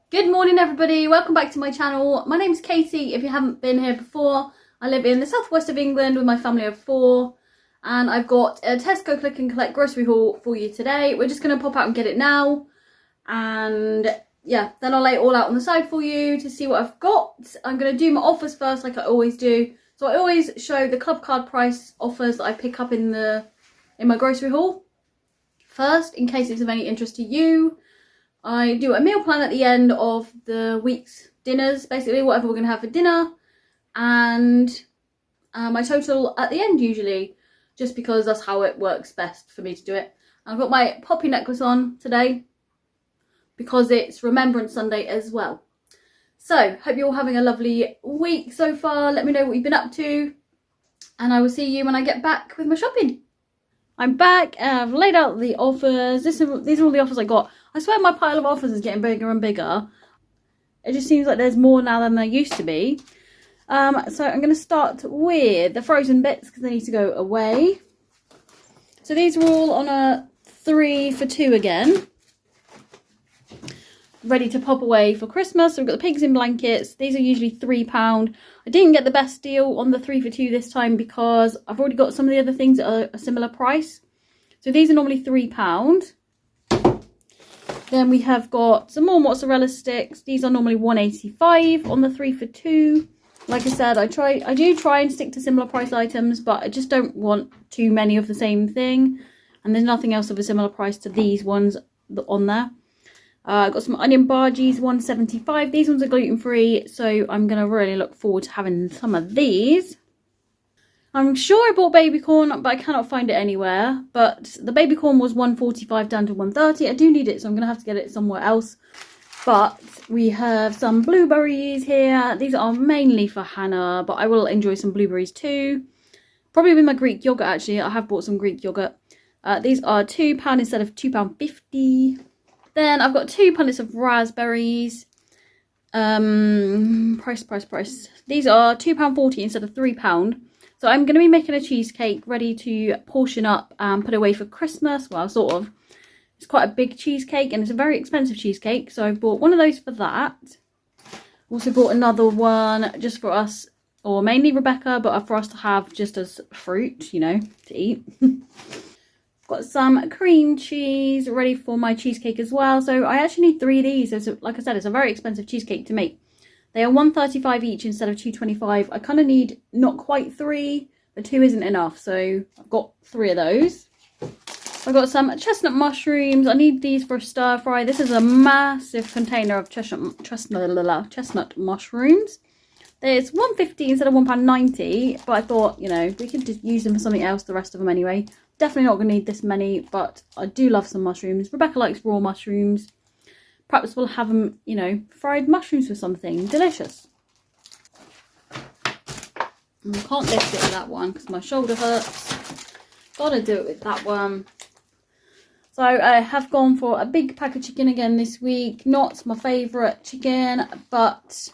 Good morning everybody, welcome back to my channel. My name's Katie. If you haven't been here before, I live in the southwest of England with my family of 4 and I've got a Tesco click and collect grocery haul for you today. We're just going to pop out and get it now and yeah, then I'll lay it all out on the side for you to see what I've got. I'm going to do my offers first like I always do. So I always show the Clubcard price offers that I pick up in my grocery haul first in case it's of any interest to you. I do a meal plan at the end of the week's dinners, basically whatever we're going to have for dinner, and my total at the end usually, just because that's how it works best for me to do it. And I've got my poppy necklace on today because it's Remembrance Sunday as well. So, hope you're all having a lovely week so far. Let me know what you've been up to, and I will see you when I get back with my shopping. I'm back and I've laid out the offers. These are all the offers I got. I swear my pile of offers is getting bigger and bigger. It just seems like there's more now than there used to be. So I'm going to start with the frozen bits because they need to go away. So these are all on a 3 for 2 again. Ready to pop away for Christmas. So we've got the pigs in blankets. These are usually £3. I didn't get the best deal on the 3 for 2 this time because I've already got some of the other things at a similar price. So these are normally £3. Then we have got some more mozzarella sticks. These are normally £1.85 on the 3 for 2. Like I said, I do try and stick to similar price items, but I just don't want too many of the same thing. And there's nothing else of a similar price to these ones on there. I've got some onion bhajis, £1.75. These ones are gluten-free, so I'm going to really look forward to having some of these. I'm sure I bought baby corn, but I cannot find it anywhere. But the baby corn was £1.45 down to £1.30. I do need it, so I'm going to have to get it somewhere else. But we have some blueberries here. These are mainly for Hannah, but I will enjoy some blueberries too. Probably with my Greek yogurt, actually. I have bought some Greek yogurt. These are £2 instead of £2.50. Then I've got 2 punnets of raspberries. Price. These are £2.40 instead of £3. So I'm going to be making a cheesecake ready to portion up and put away for Christmas. Well, sort of. It's quite a big cheesecake and it's a very expensive cheesecake. So I've bought one of those for that. Also bought another one just for us, or mainly Rebecca, but for us to have just as fruit, you know, to eat. Got some cream cheese ready for my cheesecake as well. So I actually need 3 of these. So like I said, it's a very expensive cheesecake to make. They are £1.35 each instead of £2.25. I kind of need not quite 3, but 2 isn't enough. So I've got 3 of those. I've got some chestnut mushrooms. I need these for a stir fry. This is a massive container of chestnut mushrooms. It's £1.50 instead of £1.90. But I thought, you know, we could just use them for something else, the rest of them anyway. Definitely not going to need this many, but I do love some mushrooms. Rebecca likes raw mushrooms. Perhaps we'll have them, you know, fried mushrooms with something delicious. I can't lift it with that one because my shoulder hurts. Gotta do it with that one. So I have gone for a big pack of chicken again this week. Not my favourite chicken, but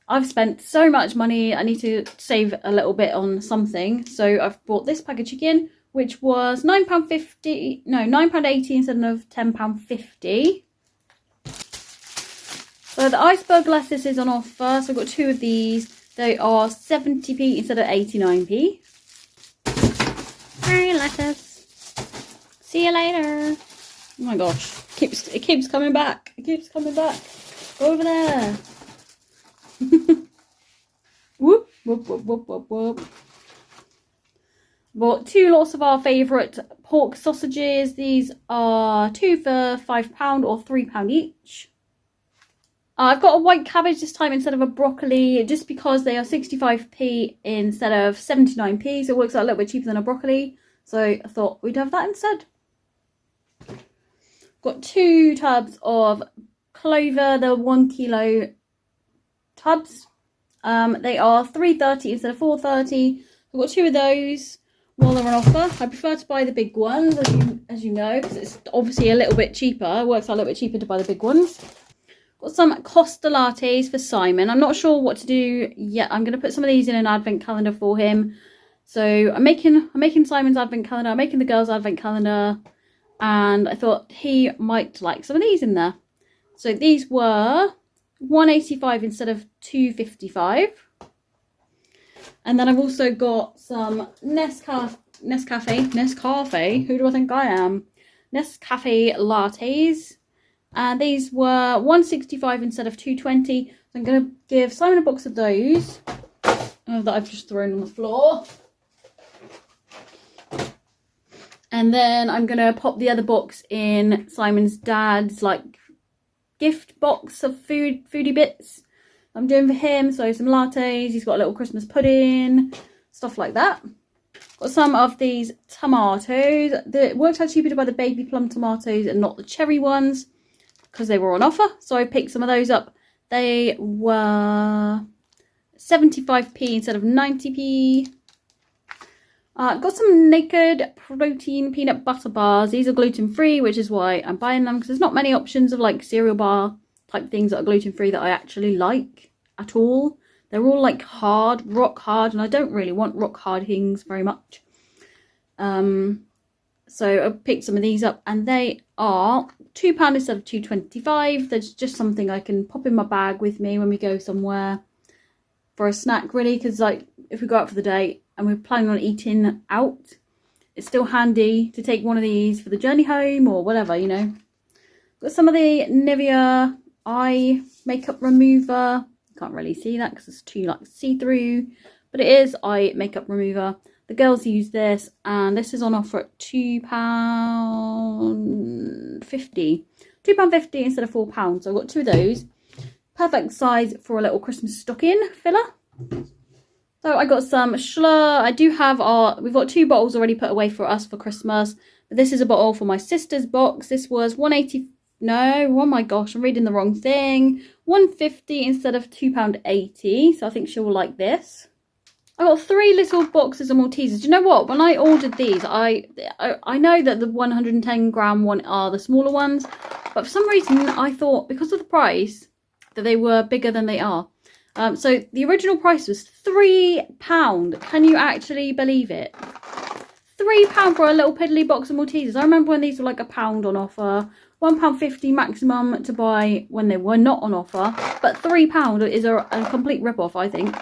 I've spent so much money. I need to save a little bit on something. So I've bought this pack of chicken, which was £9.80 instead of £10.50. So the iceberg lettuce is on offer. So I've got 2 of these. They are 70p instead of 89p. Hi, lettuce. See you later. Oh my gosh. It keeps coming back. It keeps coming back. Go over there. Whoop, whoop, whoop, whoop, whoop, whoop. Bought 2 lots of our favourite pork sausages. These are 2 for £5 or £3 each. I've got a white cabbage this time instead of a broccoli, just because they are 65p instead of 79p, so it works out a little bit cheaper than a broccoli. So I thought we'd have that instead. Got 2 tubs of clover, the 1 kilo tubs. They are £3.30 instead of £4.30. I've got 2 of those while they're on offer. I prefer to buy the big ones, as you know, because it's obviously a little bit cheaper. It works out a little bit cheaper to buy the big ones. Got some Costa lattes for Simon. I'm not sure what to do yet. I'm going to put some of these in an advent calendar for him. So I'm making Simon's advent calendar. I'm making the girls' advent calendar. And I thought he might like some of these in there. So these were £1.85 instead of £2.55. And then I've also got some Nescafe. Who do I think I am? Nescafe lattes. And these were £1.65 instead of £2.20. So I'm going to give Simon a box of those that I've just thrown on the floor. And then I'm going to pop the other box in Simon's dad's like gift box of foodie bits I'm doing for him. So some lattes, he's got a little Christmas pudding, stuff like that. Got some of these tomatoes. It worked out cheaper to buy the baby plum tomatoes and not the cherry ones because they were on offer. So I picked some of those up. They were 75p instead of 90p. Got some Naked Protein peanut butter bars. These are gluten-free, which is why I'm buying them, because there's not many options of like cereal bar type things that are gluten-free that I actually like at all. They're all like hard, rock hard, and I don't really want rock hard things very much. So I picked some of these up, and they are £2 instead of £2.25. That's just something I can pop in my bag with me when we go somewhere for a snack, really, because like if we go out for the day and we're planning on eating out, it's still handy to take one of these for the journey home or whatever, you know. Got some of the Nivea eye makeup remover. You can't really see that because it's too like see-through, but it is eye makeup remover. The girls use this, and this is on offer at £2.50. £2.50 instead of £4. So I've got two of those. Perfect size for a little Christmas stocking filler. So I got some Schlur. I do have we've got two bottles already put away for us for Christmas. But this is a bottle for my sister's box. This was £1.80. No, oh my gosh, I'm reading the wrong thing. £1.50 instead of £2.80. So I think she will like this. I got 3 little boxes of Maltesers. Do you know what? When I ordered these, I know that the 110 gram one are the smaller ones. But for some reason, I thought because of the price that they were bigger than they are. So the original price was £3. Can you actually believe it? £3 for a little piddly box of Maltesers. I remember when these were like £1 on offer. £1.50 maximum to buy when they were not on offer. But £3 is a complete rip-off, I think.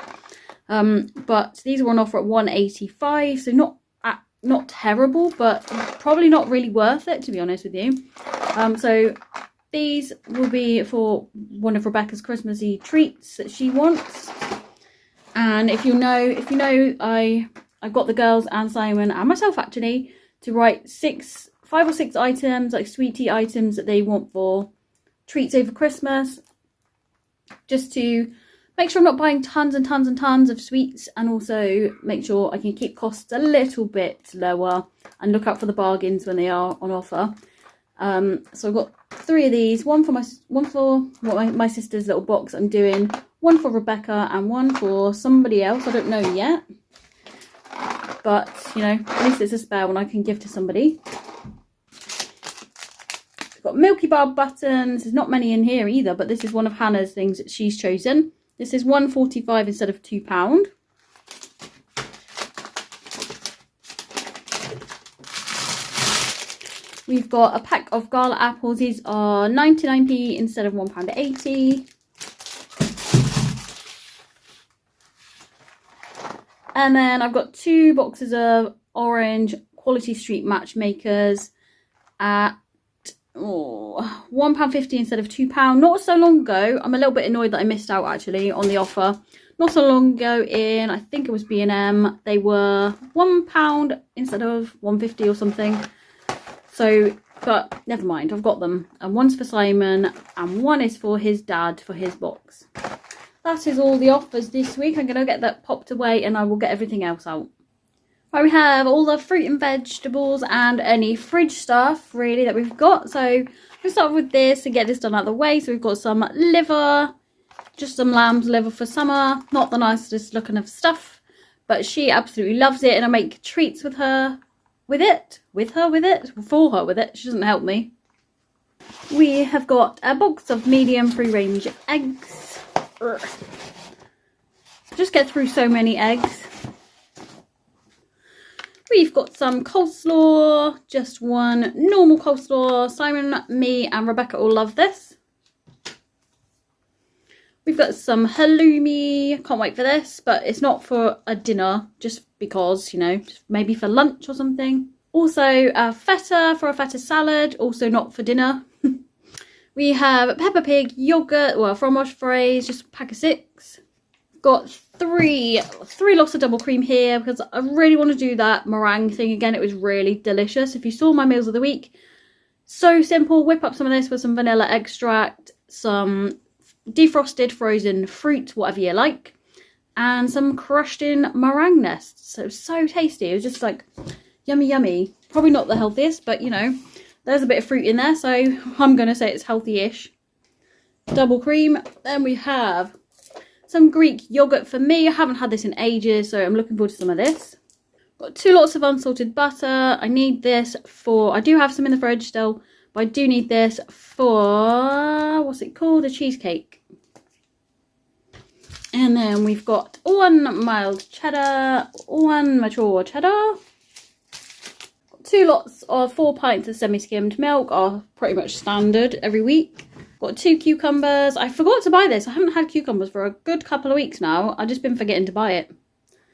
But these were on offer at £1.85. So not terrible, but probably not really worth it, to be honest with you. So these will be for one of Rebecca's Christmassy treats that she wants. And if you know, I got the girls and Simon and myself actually to write 5 or 6 items, like sweetie items that they want for treats over Christmas, just to make sure I'm not buying tons and tons and tons of sweets, and also make sure I can keep costs a little bit lower and look out for the bargains when they are on offer. So I've got 3 of these, one for my sister's little box I'm doing, one for Rebecca and one for somebody else, I don't know yet. But, you know, at least it's a spare one I can give to somebody. I've got Milky Bar buttons. There's not many in here either, but this is one of Hannah's things that she's chosen. This is £1.45 instead of £2. We've got a pack of Gala apples. These are 99p instead of £1.80. And then I've got 2 boxes of orange Quality Street Matchmakers at £1.50 instead of £2. Not so long ago. I'm a little bit annoyed that I missed out actually on the offer. Not so long ago in, I think it was B&M, they were £1 instead of £1.50 or something. So, but never mind, I've got them. And one's for Simon and one is for his dad for his box. That is all the offers this week. I'm going to get that popped away and I will get everything else out. Right, we have all the fruit and vegetables and any fridge stuff really that we've got. So we'll start with this and get this done out of the way. So we've got some liver, just some lamb's liver for summer. Not the nicest looking of stuff, but she absolutely loves it, and I make treats with her with it. She doesn't help me. We have got a box of medium free range eggs. Just get through so many eggs. We've got some coleslaw, just one normal coleslaw. Simon, me and Rebecca all love this. We've got some halloumi. Can't wait for this, but it's not for a dinner, just because, you know, maybe for lunch or something. Also feta for a feta salad, also not for dinner. We have Peppa Pig yogurt, well, fromage fraise, just a pack of 6. Got three lots of double cream here because I really want to do that meringue thing again. It was really delicious. If you saw my meals of the week, so simple. Whip up some of this with some vanilla extract, some defrosted frozen fruit, whatever you like, and some crushed in meringue nests. So tasty. It was just like yummy yummy. Probably not the healthiest, but you know, there's a bit of fruit in there, so I'm gonna say it's healthy-ish. Double cream. Then we have some Greek yogurt for me. I haven't had this in ages, so I'm looking forward to some of this. Got 2 lots of unsalted butter. I need this for, I do have some in the fridge still, but I do need this for, what's it called? A cheesecake. And then we've got 1 mild cheddar, 1 mature cheddar. 2 lots of 4 pints of semi-skimmed milk, are pretty much standard every week. Got 2 cucumbers. I forgot to buy this. I haven't had cucumbers for a good couple of weeks now. I've just been forgetting to buy it.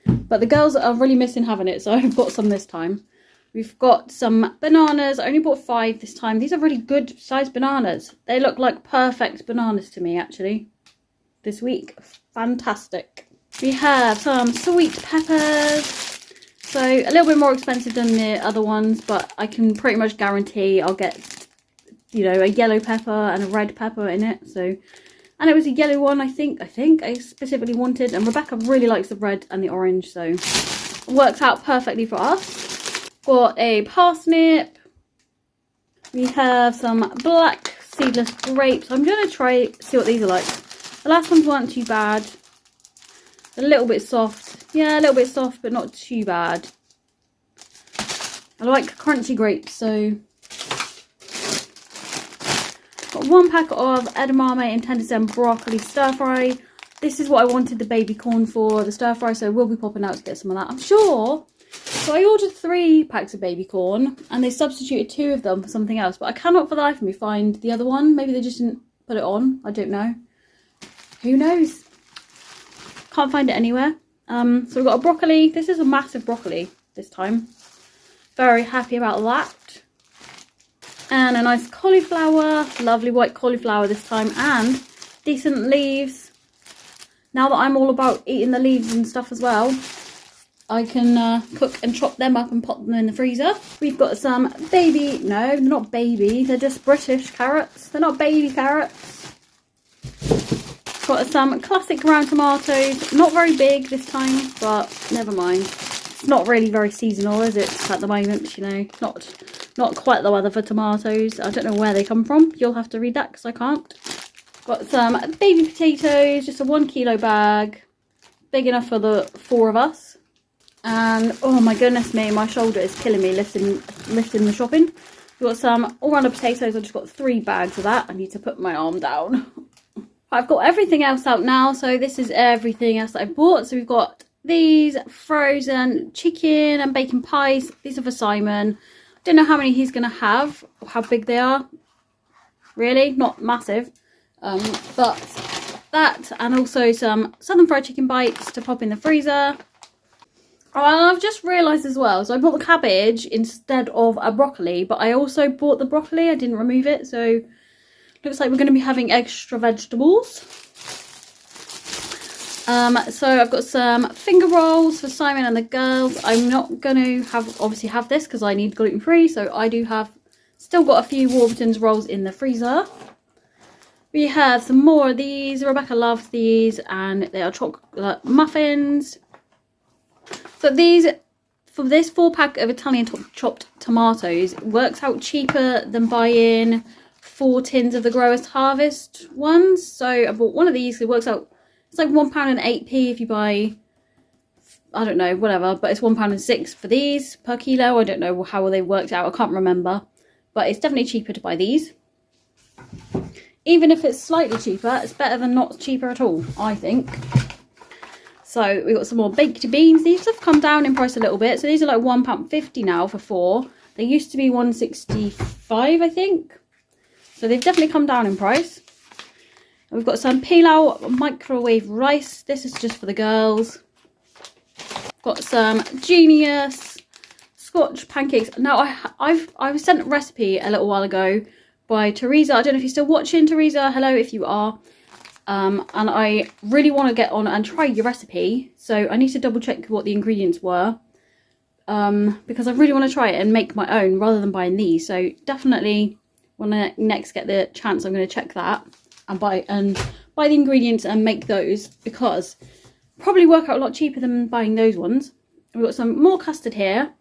But the girls are really missing having it, so I've bought some this time. We've got some bananas. I only bought 5 this time. These are really good sized bananas. They look like perfect bananas to me, actually, this week. Fantastic. We have some sweet peppers. So a little bit more expensive than the other ones, but I can pretty much guarantee I'll get, you know, a yellow pepper and a red pepper in it. So, and it was a yellow one, I think I specifically wanted, and Rebecca really likes the red and the orange, so it works out perfectly for us. Got a parsnip. We have some black seedless grapes. I'm gonna try see what these are like. The last ones weren't too bad. A little bit soft. Yeah, a little bit soft, but not too bad. I like crunchy grapes, so got 1 pack of edamame and tenderstem broccoli stir fry. This is what I wanted the baby corn for, the stir fry, so we'll be popping out to get some of that, I'm sure. So I ordered 3 packs of baby corn, and they substituted 2 of them for something else, but I cannot for the life of me find the other one. Maybe they just didn't put it on. I don't know. Who knows? Can't find it anywhere. So we've got a broccoli. This is a massive broccoli this time. Very happy about that. And a nice cauliflower. Lovely white cauliflower this time. And decent leaves. Now that I'm all about eating the leaves and stuff as well, I can cook and chop them up and pop them in the freezer. We've got some baby, no, they're not baby, they're just British carrots. They're not baby carrots. Got some classic round tomatoes. Not very big this time, but never mind. It's not really very seasonal, is it, at the moment, you know. Not quite the weather for tomatoes. I don't know where they come from. You'll have to read that because I can't. Got some baby potatoes, just a 1 kilo bag. Big enough for the 4 of us. And oh my goodness me, my shoulder is killing me lifting the shopping. We've got some all-rounder potatoes. I've just got 3 bags of that. I need to put my arm down. I've got everything else out now, so this is everything else that I bought. So we've got these frozen chicken and bacon pies. These are for Simon. Don't know how many he's going to have, or how big they are. Really, not massive. But that, and also some southern fried chicken bites to pop in the freezer. Oh, and I've just realised as well, so I bought the cabbage instead of a broccoli, but I also bought the broccoli. I didn't remove it, so looks like we're going to be having extra vegetables. So I've got some finger rolls for Simon and the girls. I'm not going to obviously have this because I need gluten-free, so I do have still got a few Warburton's rolls in the freezer. We have some more of these. Rebecca loves these, and they are chocolate muffins. So these, for this 4-pack of Italian chopped tomatoes, it works out cheaper than buying 4 tins of the Growers Harvest ones. So I bought one of these. It works out, it's like £1.08 if you buy, I don't know, whatever, but it's £1.06 for these per kilo. I don't know how they worked out. I can't remember, but it's definitely cheaper to buy these. Even if it's slightly cheaper, it's better than not cheaper at all, I think. So we've got some more baked beans. These have come down in price a little bit. So these are like £1.50 now for 4. They used to be £1.65, I think. So they've definitely come down in price. We've got some pilau microwave rice. This is just for the girls. Got some Genius Scotch pancakes. Now I was sent a recipe a little while ago by Teresa. I don't know if you're still watching, Teresa. Hello if you are. And I really want to get on and try your recipe. So I need to double check what the ingredients were. Because I really want to try it and make my own rather than buying these. So definitely when I next get the chance, I'm going to check that and buy the ingredients and make those, because probably work out a lot cheaper than buying those ones. We've got some more custard here.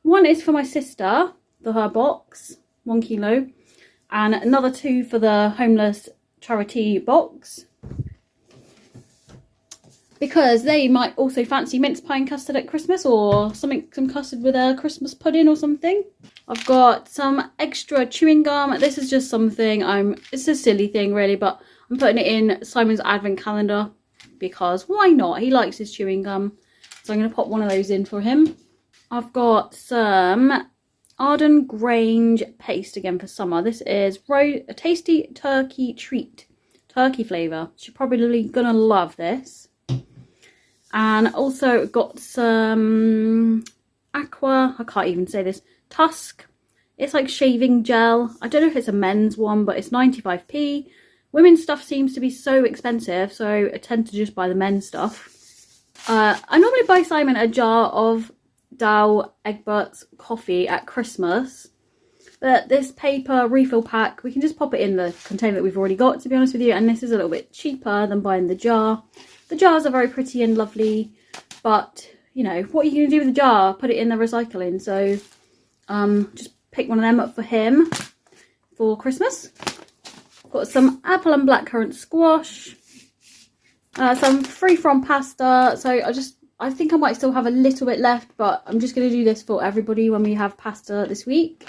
One is for my sister, for her box, 1 kilo, and another 2 for the homeless charity box, because they might also fancy mince pie and custard at Christmas, or some custard with a Christmas pudding or something. I've got some extra chewing gum. This is just something it's a silly thing really, but I'm putting it in Simon's advent calendar because why not? He likes his chewing gum. So I'm going to pop one of those in for him. I've got some Arden Grange paste again for summer. This is a tasty turkey treat. Turkey flavour. She's probably going to love this. And also got some Aqua, I can't even say this, Tusk. It's like shaving gel. I don't know if it's a men's one, but it's 95p. Women's stuff seems to be so expensive, so I tend to just buy the men's stuff. I normally buy Simon a jar of Dow Egbert's coffee at Christmas. But this paper refill pack, we can just pop it in the container that we've already got, to be honest with you. And this is a little bit cheaper than buying the jar. The jars are very pretty and lovely, but, you know, what are you going to do with the jar? Put it in the recycling. So just pick one of them up for him for Christmas. Got some apple and blackcurrant squash. Some free from pasta. So I think I might still have a little bit left, but I'm just going to do this for everybody when we have pasta this week.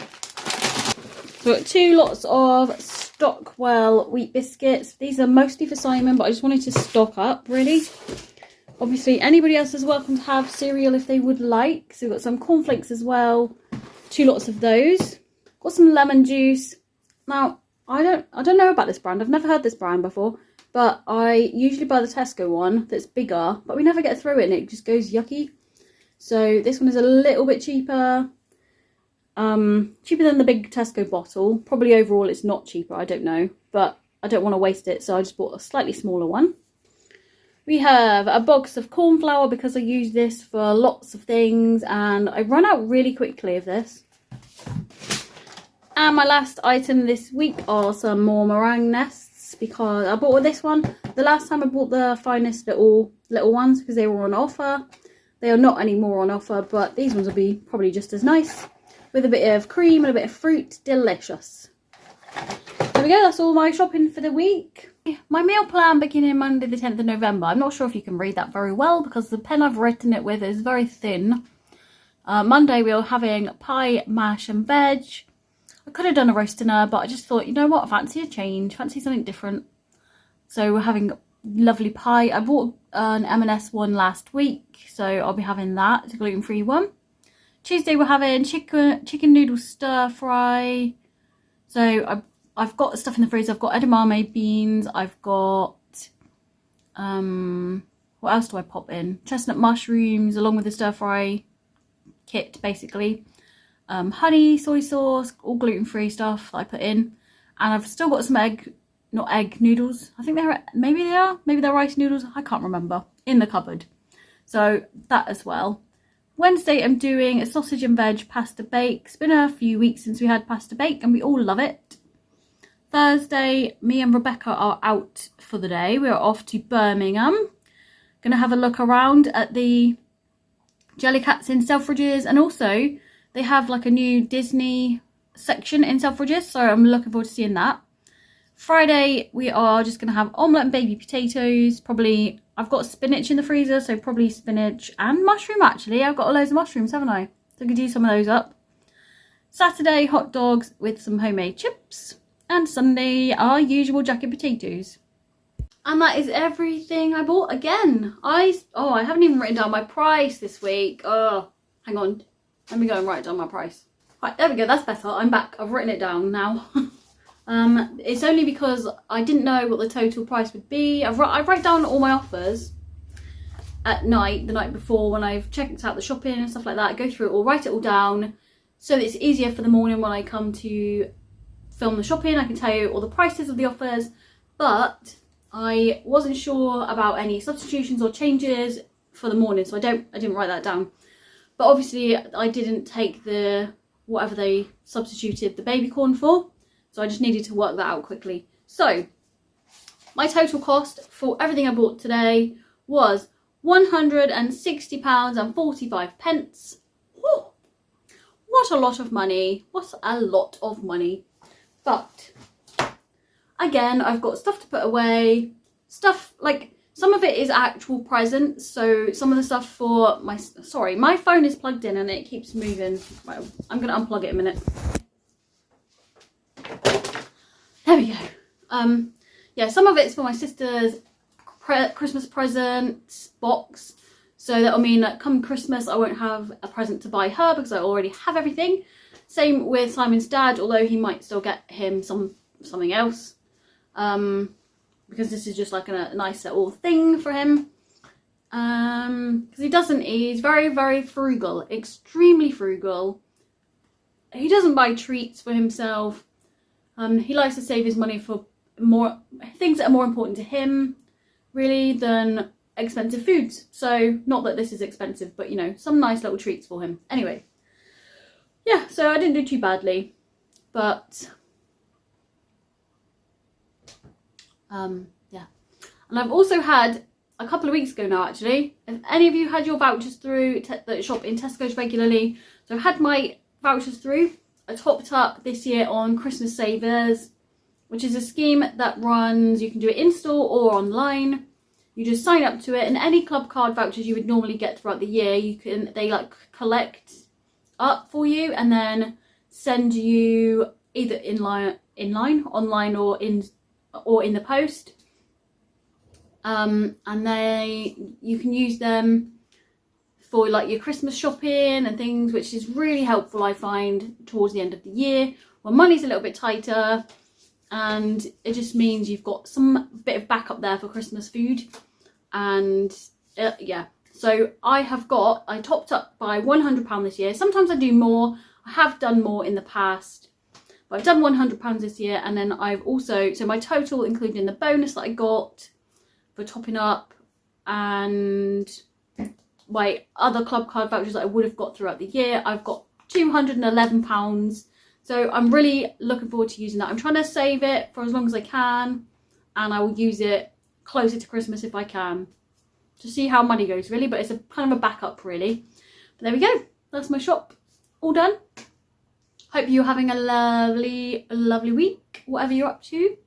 So we've got 2 lots of Stockwell wheat biscuits. These are mostly for Simon, but I just wanted to stock up, really. Obviously, anybody else is welcome to have cereal if they would like. So we've got some cornflakes as well. 2 lots of those. Got some lemon juice. Now, I don't know about this brand. I've never heard this brand before. But I usually buy the Tesco one that's bigger. But we never get through it and it just goes yucky. So this one is a little bit cheaper. Cheaper than the big Tesco bottle. Probably overall it's not cheaper, I don't know, but I don't want to waste it, so I just bought a slightly smaller one. We have a box of corn flour because I use this for lots of things and I run out really quickly of this. And my last item this week are some more meringue nests, because I bought this one the last time I bought the finest little ones because they were on offer. They are not anymore on offer, but these ones will be probably just as nice. With a bit of cream and a bit of fruit. Delicious. There we go, that's all my shopping for the week. My meal plan beginning Monday the 10th of November. I'm not sure if you can read that very well because the pen I've written it with is very thin. Monday we are having pie, mash and veg. I could have done a roast dinner, but I just thought, you know what, fancy a change, fancy something different. So we're having lovely pie. I bought an M&S one last week, so I'll be having that. It's a gluten-free one. Tuesday we're having chicken noodle stir fry. So I've got stuff in the freezer. I've got edamame beans. I've got what else do I pop in? Chestnut mushrooms along with the stir fry kit basically. Honey, soy sauce, all gluten-free stuff that I put in. And I've still got some not egg noodles. I think maybe they're rice noodles. I can't remember, in the cupboard. So that as well. Wednesday I'm doing a sausage and veg pasta bake. It's been a few weeks since we had pasta bake and we all love it. Thursday, me and Rebecca are out for the day. We're off to Birmingham. Gonna have a look around at the Jellycats in Selfridges, and also they have like a new Disney section in Selfridges, so I'm looking forward to seeing that. Friday we are just gonna have omelette and baby potatoes. Probably I've got spinach in the freezer, so probably spinach and mushroom actually. I've got loads of mushrooms, haven't I? So I could do some of those up. Saturday, hot dogs with some homemade chips. And Sunday, our usual jacket potatoes. And that is everything I bought again. I haven't even written down my price this week. Oh, hang on. Let me go and write down my price. Right, there we go. That's better. I'm back. I've written it down now. It's only because I didn't know what the total price would be. I write down all my offers at night, the night before, when I've checked out the shopping and stuff like that. I go through it all, write it all down, so that it's easier for the morning when I come to film the shopping. I can tell you all the prices of the offers, but I wasn't sure about any substitutions or changes for the morning, so I didn't write that down. But obviously I didn't take the whatever they substituted the baby corn for, so I just needed to work that out quickly. So my total cost for everything I bought today was £160.45. Whew. What a lot of money. What a lot of money. But again, I've got stuff to put away. Stuff like, some of it is actual presents. So some of the stuff for my phone is plugged in and it keeps moving. Right, I'm going to unplug it in a minute. There we go. Yeah, some of it's for my sister's Christmas present box, so that'll mean that come Christmas I won't have a present to buy her because I already have everything. Same with Simon's dad, although he might still get him something else, because this is just like a nice little thing for him, because he's very, very frugal, extremely frugal. He doesn't buy treats for himself. He likes to save his money for more things that are more important to him, really, than expensive foods. So not that this is expensive, but you know, some nice little treats for him. Anyway, yeah, so I didn't do too badly, but yeah. And I've also had, a couple of weeks ago now actually, if any of you had your vouchers through that shop in Tesco's regularly, so I've had my vouchers through. I topped up this year on Christmas Savers, which is a scheme that runs, you can do it in store or online. You just sign up to it, and any club card vouchers you would normally get throughout the year, they like collect up for you and then send you either online, or in the post. And you can use them for like your Christmas shopping and things, which is really helpful, I find, towards the end of the year when money's a little bit tighter. And it just means you've got some bit of backup there for Christmas food. And yeah, so I topped up by £100 this year. Sometimes I do more. I have done more in the past, but I've done £100 this year. And then I've also, so my total, including the bonus that I got for topping up and my other club card vouchers that I would have got throughout the year, I've got £211. So I'm really looking forward to using that. I'm trying to save it for as long as I can, and I will use it closer to Christmas if I can, to see how money goes really, but it's a kind of a backup really. But there we go, that's my shop all done. Hope you're having a lovely, lovely week, whatever you're up to.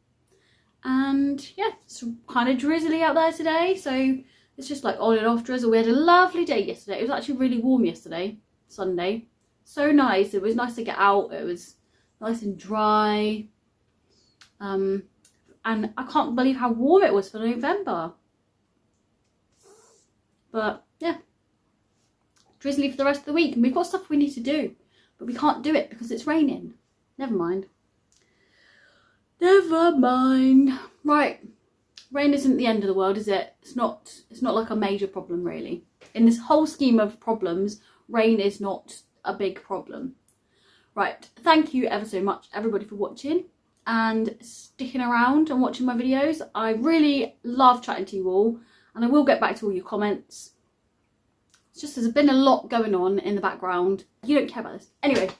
And yeah, it's kind of drizzly out there today, so it's just like on and off drizzle. We had a lovely day yesterday. It was actually really warm yesterday, Sunday. So nice. It was nice to get out. It was nice and dry. And I can't believe how warm it was for November. But yeah, drizzly for the rest of the week. And we've got stuff we need to do, but we can't do it because it's raining. Never mind. Never mind. Right. Rain isn't the end of the world, is it? It's not like a major problem really. In this whole scheme of problems, rain is not a big problem. Right, thank you ever so much everybody for watching and sticking around and watching my videos. I really love chatting to you all, and I will get back to all your comments. It's just there's been a lot going on in the background. You don't care about this. Anyway,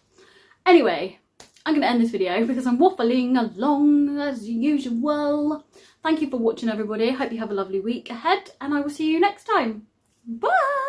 I'm going to end this video because I'm waffling along as usual. Thank you for watching everybody. I hope you have a lovely week ahead, and I will see you next time. Bye!